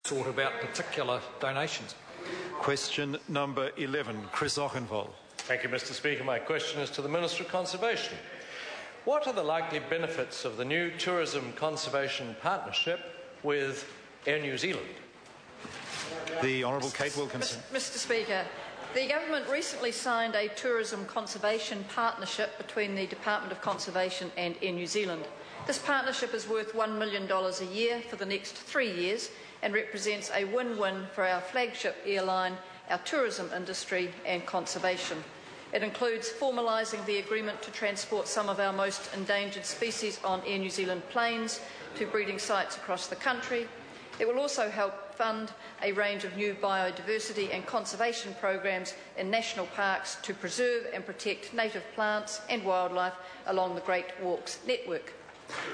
sort about particular donations. Question number 11, Chris Auchinvole. Thank you, Mr. Speaker. My question is to the Minister of Conservation. What are the likely benefits of the new Tourism Conservation Partnership with Air New Zealand? The Honourable Kate Wilkinson. Mr. Speaker, the Government recently signed a tourism conservation partnership between the Department of Conservation and Air New Zealand. This partnership is worth $1 million a year for the next 3 years and represents a win-win for our flagship airline, our tourism industry and conservation. It includes formalising the agreement to transport some of our most endangered species on Air New Zealand planes to breeding sites across the country. It will also help fund a range of new biodiversity and conservation programs in national parks to preserve and protect native plants and wildlife along the Great Walks network.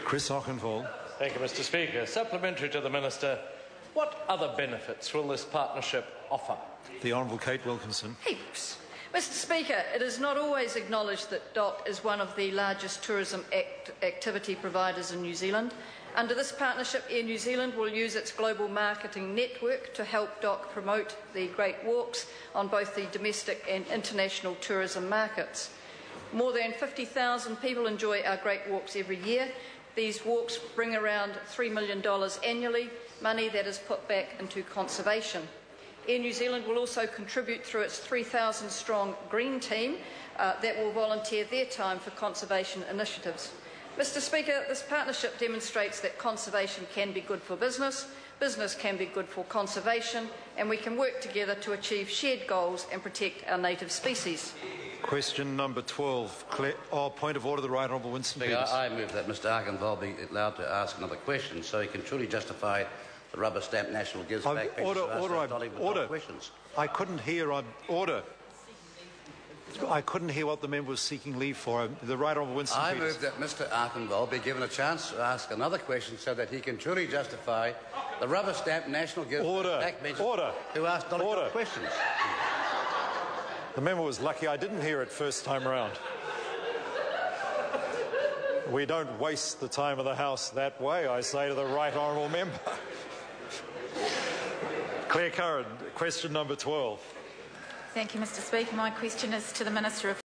Chris Auchinvole. Thank you, Mr. Speaker. Supplementary to the Minister, what other benefits will this partnership offer? The Honourable Kate Wilkinson. Heaps. Mr. Speaker, it is not always acknowledged that DOC is one of the largest tourism activity providers in New Zealand. Under this partnership, Air New Zealand will use its global marketing network to help DOC promote the Great Walks on both the domestic and international tourism markets. More than 50,000 people enjoy our Great Walks every year. These walks bring around $3 million annually, money that is put back into conservation. Air New Zealand will also contribute through its 3,000-strong Green Team that will volunteer their time for conservation initiatives. Mr. Speaker, this partnership demonstrates that conservation can be good for business, business can be good for conservation, and we can work together to achieve shared goals and protect our native species. Question number 12. Point of order, the Right Honourable Winston Peters. I move that Mr. Auchinvole be allowed to ask another question so he can truly justify the rubber stamp national gives back Order. Questions. I couldn't hear order. I couldn't hear what the member was seeking leave for. The Right Honourable Winston Peters. I move that Mr. Auchinvole be given a chance to ask another question so that he can truly justify the rubber stamp national gives back who asked questions. The member was lucky I didn't hear it first time around. We don't waste the time of the House that way, I say to the Right Honourable member. Claire Curran, question number 12. Thank you, Mr. Speaker. My question is to the Minister of